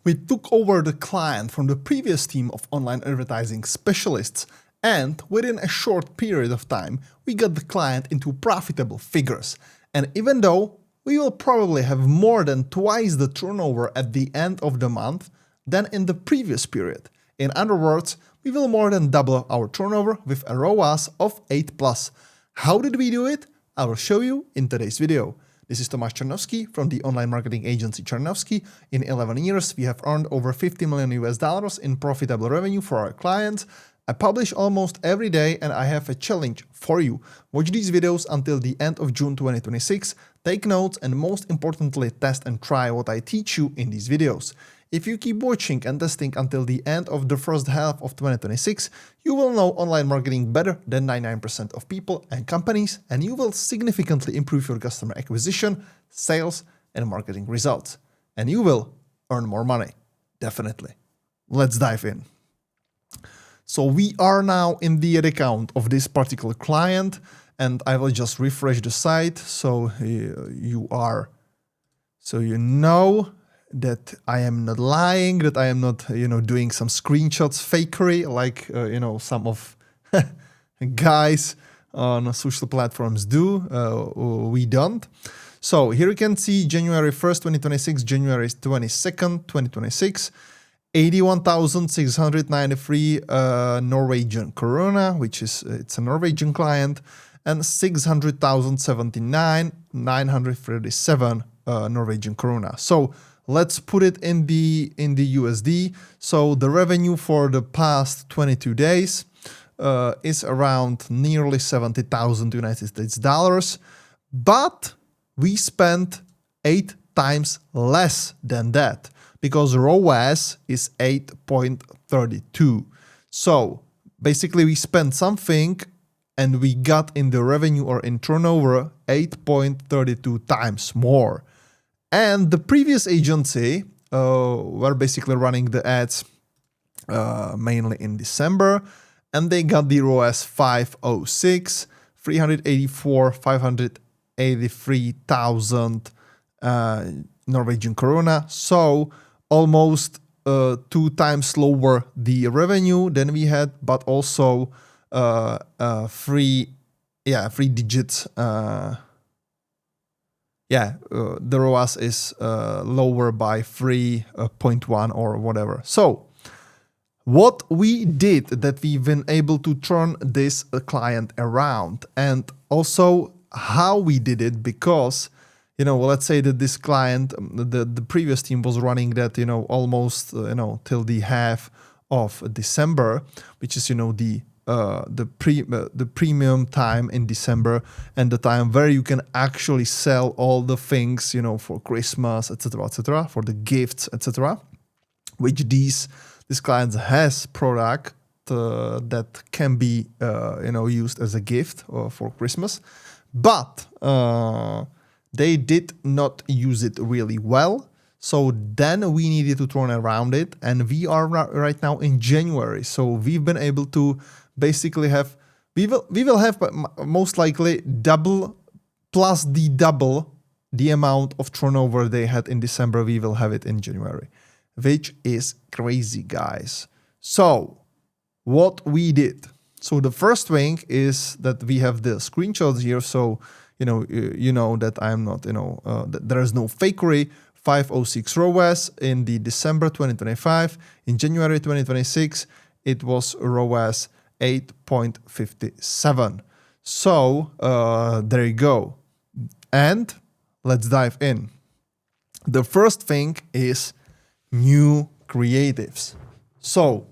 We took over the client from the previous team of online advertising specialists, and within a short period of time, we got the client into profitable figures. And even though we will probably have more than twice the turnover at the end of the month than in the previous period. In other words, we will more than double our turnover with a ROAS of 8+. How did we do it? I will show you in today's video. This is Cernovsky from the online marketing agency Cernovsky. In 11 years, we have earned over $50 million in profitable revenue for our clients. I publish almost every day and I have a challenge for you. Watch these videos until the end of June 2026, take notes and most importantly test and try what I teach you in these videos. If you keep watching and testing until the end of the first half of 2026, you will know online marketing better than 99% of people and companies, and you will significantly improve your customer acquisition, sales, and marketing results. And you will earn more money, definitely. Let's dive in. So we are now in the ad account of this particular client, and I will just refresh the site so you know that I am not lying, that I am not, doing some screenshots fakery like, some of guys on social platforms do. We don't. So here you can see January 1st, 2026, January 22nd, 2026, 81,693 Norwegian krona, which is, it's a Norwegian client, and 600,079, 937 Norwegian krona. So let's put it in the USD. So the revenue for the past 22 days is around nearly 70,000 United States dollars, but we spent 8 times less than that because ROAS is 8.32. So basically we spent something and we got in the revenue or in turnover 8.32 times more. And the previous agency were basically running the ads mainly in December, and they got the ROAS 506, 583,000 Norwegian krona. So almost 2 times lower the revenue than we had, but also 3 digits. The ROAS is lower by 3.1 or whatever. So what we did that we've been able to turn this client around, and also how we did it, because let's say that this client, the previous team was running that almost till the half of December, which is the premium time in December, and the time where you can actually sell all the things for Christmas, etc., for the gifts, etc., which this client has product that can be used as a gift for Christmas, but they did not use it really well. So then we needed to turn around it, and we are right now in January. So we've been able to basically have, we will have most likely double plus double the amount of turnover they had in December. We will have it in January, which is crazy, guys. So what we did. So the first thing is that we have the screenshots here. So you know that I'm not that there is no fakery. 506 ROAS in the December 2025. In January 2026, it was ROAS 8.57. So there you go. And let's dive in. The first thing is new creatives. So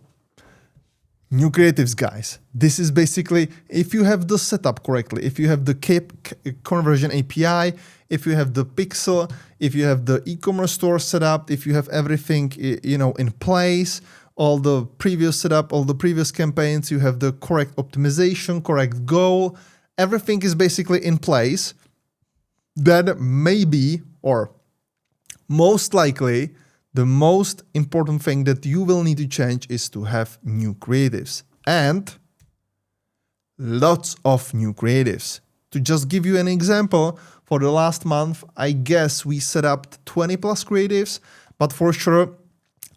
new creatives, guys. This is basically, if you have the setup correctly, if you have the conversion API, if you have the pixel, if you have the e-commerce store set up, if you have everything in place, all the previous setup, all the previous campaigns, you have the correct optimization, correct goal, everything is basically in place, then maybe, or most likely, the most important thing that you will need to change is to have new creatives, and lots of new creatives. To just give you an example, for the last month, I guess we set up 20 plus creatives, but for sure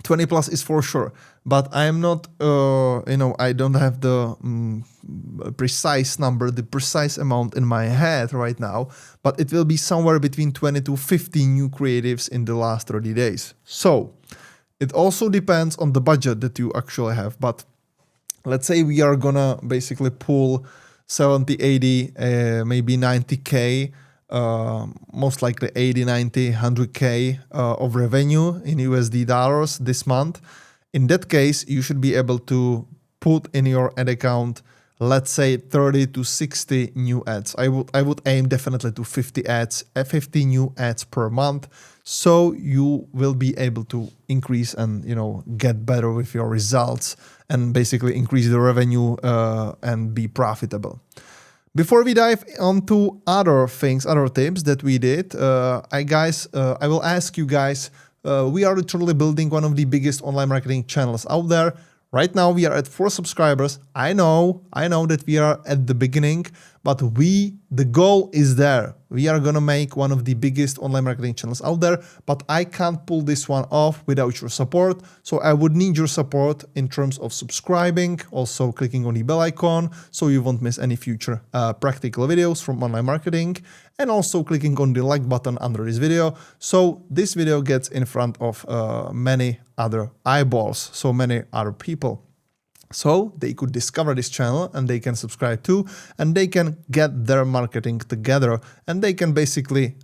20 plus is for sure, but I am not, I don't have the precise number, the precise amount in my head right now, but it will be somewhere between 20 to 50 new creatives in the last 30 days. So it also depends on the budget that you actually have, but let's say we are gonna basically pull 70, 80, maybe 90K, most likely 80, 90, 100K of revenue in USD dollars this month. In that case, you should be able to put in your ad account, let's say 30 to 60 new ads. I would aim definitely to 50 ads, 50 new ads per month. So you will be able to increase and, get better with your results and basically increase the revenue and be profitable. Before we dive onto other things, other tips that we did, I will ask you guys, we are literally building one of the biggest online marketing channels out there. Right now we are at 4 subscribers. I know that we are at the beginning, but the goal is there. We are gonna make one of the biggest online marketing channels out there, but I can't pull this one off without your support. So I would need your support in terms of subscribing, also clicking on the bell icon so you won't miss any future practical videos from online marketing, and also clicking on the like button under this video so this video gets in front of many other eyeballs, so many other people, so they could discover this channel and they can subscribe too, and they can get their marketing together, and they can basically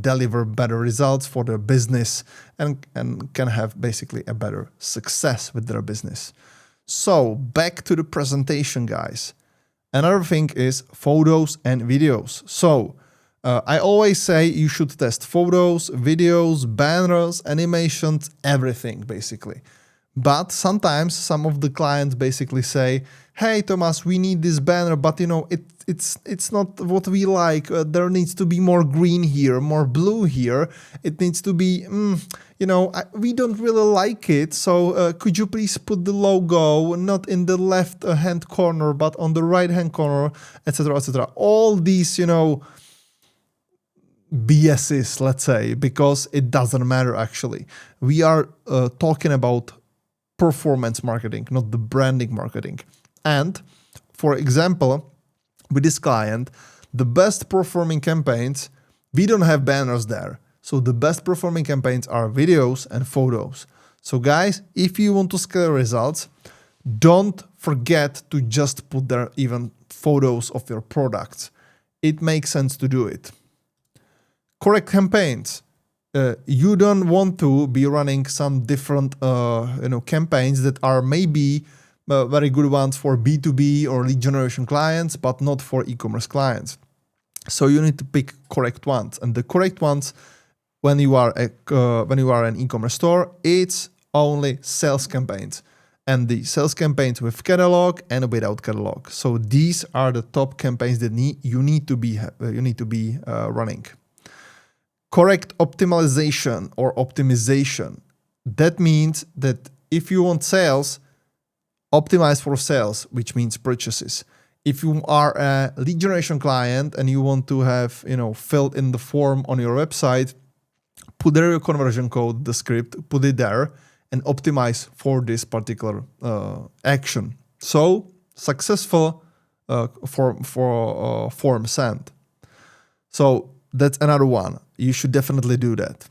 deliver better results for their business and can have basically a better success with their business. So back to the presentation, guys. Another thing is photos and videos. So I always say you should test photos, videos, banners, animations, everything basically. But sometimes some of the clients basically say, hey, Thomas, we need this banner, but it's not what we like. There needs to be more green here, more blue here. It needs to be, we don't really like it. So could you please put the logo not in the left hand corner, but on the right hand corner, etc., etc. All these, BSs, let's say, because it doesn't matter actually. We are talking about performance marketing, not the branding marketing. And for example, with this client, the best performing campaigns, we don't have banners there. So the best performing campaigns are videos and photos. So guys, if you want to scale results, don't forget to just put there even photos of your products. It makes sense to do it. Correct campaigns. You don't want to be running some different campaigns that are maybe very good ones for B2B or lead generation clients, but not for e-commerce clients. So you need to pick correct ones, and the correct ones when you are an e-commerce store, it's only sales campaigns, and the sales campaigns with catalog and without catalog. So these are the top campaigns that you need to be running. Correct optimization or optimization. That means that if you want sales, optimize for sales, which means purchases. If you are a lead generation client and you want to have, filled in the form on your website, put there your conversion code, the script, put it there and optimize for this particular action. So successful form sent. So that's another one. You should definitely do that.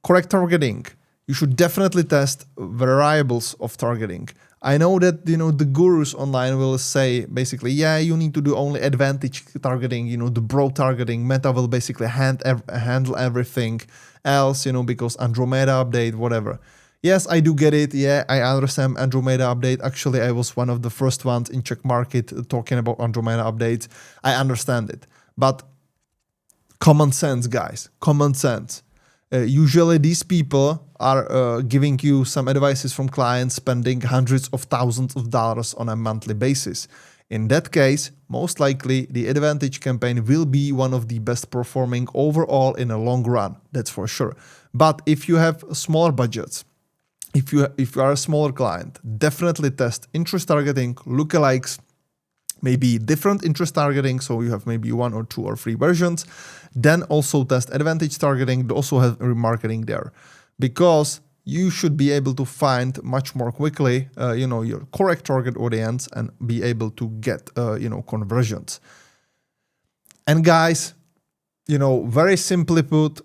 Correct targeting. You should definitely test variables of targeting. I know that, the gurus online will say basically, yeah, you need to do only advantage targeting, the broad targeting. Meta will basically handle everything else, because Andromeda update, whatever. Yes, I do get it. Yeah, I understand Andromeda update. Actually, I was one of the first ones in Czech market talking about Andromeda updates. I understand it. But common sense, guys, common sense. Usually these people are giving you some advices from clients spending hundreds of thousands of dollars on a monthly basis. In that case, most likely the advantage campaign will be one of the best performing overall in a long run. That's for sure. But if you have smaller budgets, if you are a smaller client, definitely test interest targeting, lookalikes, maybe different interest targeting, so you have maybe 1 or 2 or 3 versions. Then also test advantage targeting, also have remarketing there. Because you should be able to find much more quickly, your correct target audience and be able to get, conversions. And guys, very simply put,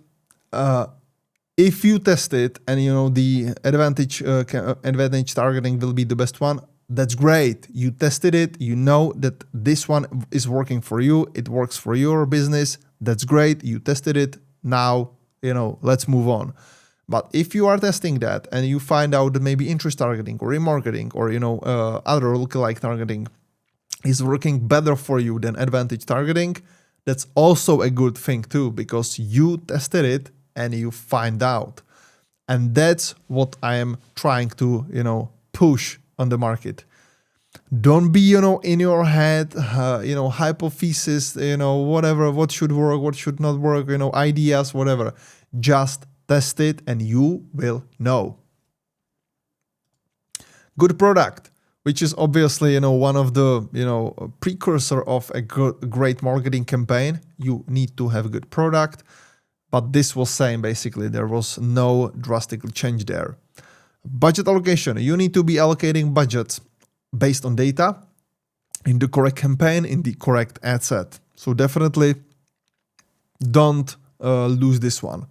if you test it and the advantage targeting will be the best one, that's great. You tested it, you know that this one is working for you, it works for your business, that's great. You tested it, now let's move on. But if you are testing that and you find out that maybe interest targeting or remarketing or other lookalike targeting is working better for you than advantage targeting, that's also a good thing too, because you tested it and you find out. And that's what I am trying to, push on the market. Don't be, in your head, hypothesis, whatever, what should work, what should not work, ideas, whatever. Just test it and you will know. Good product, which is obviously, one of the, precursor of a great marketing campaign. You need to have a good product. But this was same, basically. There was no drastic change there. Budget allocation. You need to be allocating budgets based on data in the correct campaign, in the correct ad set. So definitely don't lose this one.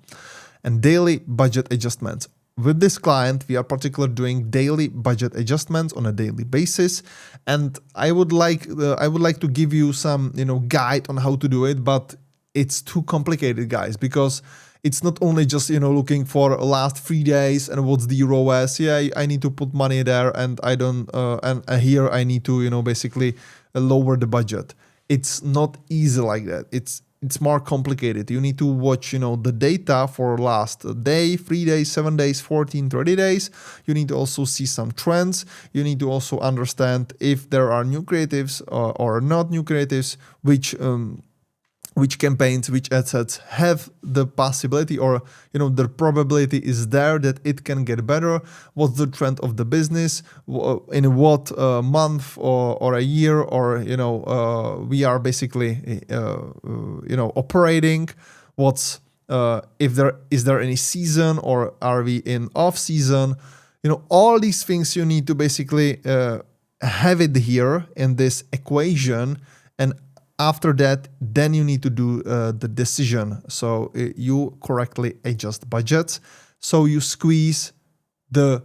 And daily budget adjustments. With this client, we are particularly doing daily budget adjustments on a daily basis. And I would like to give you some, guide on how to do it, but it's too complicated, guys, because it's not only just, looking for last 3 days and what's the ROAS. Yeah, I need to put money there and I don't, and here I need to, basically lower the budget. It's not easy like that. It's more complicated. You need to watch, the data for last day, 3 days, 7 days, 14, 30 days. You need to also see some trends. You need to also understand if there are new creatives or not new creatives, which campaigns, which ad sets have the possibility or, the probability is there that it can get better. What's the trend of the business, in what month or a year or, we are basically, operating. What's, is there any season or are we in off season? All these things you need to basically have it here in this equation. And after that, then you need to do the decision. So you correctly adjust budgets. So you squeeze the,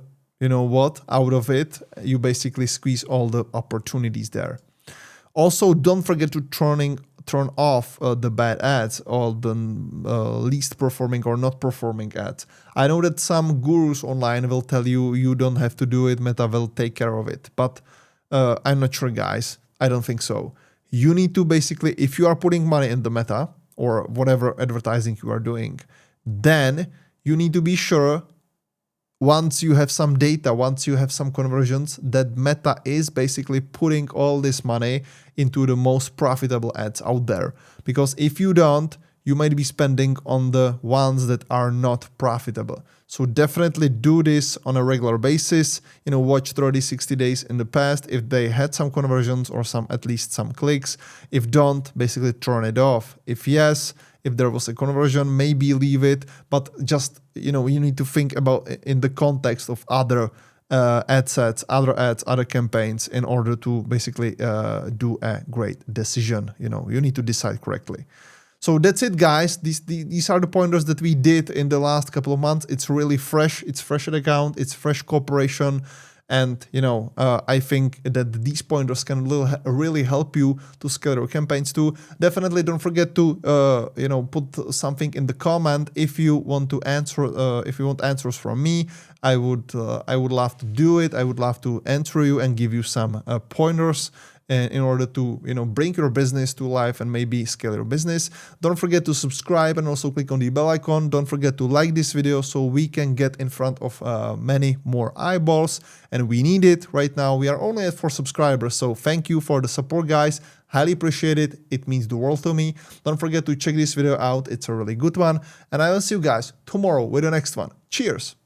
out of it. You basically squeeze all the opportunities there. Also, don't forget to turn off the bad ads or the least performing or not performing ads. I know that some gurus online will tell you you don't have to do it. Meta will take care of it. But I'm not sure, guys. I don't think so. You need to basically, if you are putting money in the Meta or whatever advertising you are doing, then you need to be sure once you have some data, once you have some conversions, that Meta is basically putting all this money into the most profitable ads out there. Because if you don't, you might be spending on the ones that are not profitable. So definitely do this on a regular basis. Watch 30, 60 days in the past if they had some conversions or at least some clicks. If don't, basically turn it off. If yes, if there was a conversion, maybe leave it. But just, you need to think about it in the context of other ad sets, other ads, other campaigns in order to basically do a great decision. You need to decide correctly. So that's it, guys. These are the pointers that we did in the last couple of months. It's really fresh. It's fresh account. It's fresh cooperation. And, I think that these pointers can really help you to scale your campaigns too. Definitely don't forget to, put something in the comment if you want to answer, if you want answers from me. I would love to do it. I would love to answer you and give you some pointers in order to, bring your business to life and maybe scale your business. Don't forget to subscribe and also click on the bell icon. Don't forget to like this video so we can get in front of many more eyeballs. And we need it right now. We are only at 4 subscribers. So thank you for the support, guys. Highly appreciate it. It means the world to me. Don't forget to check this video out. It's a really good one. And I will see you guys tomorrow with the next one. Cheers.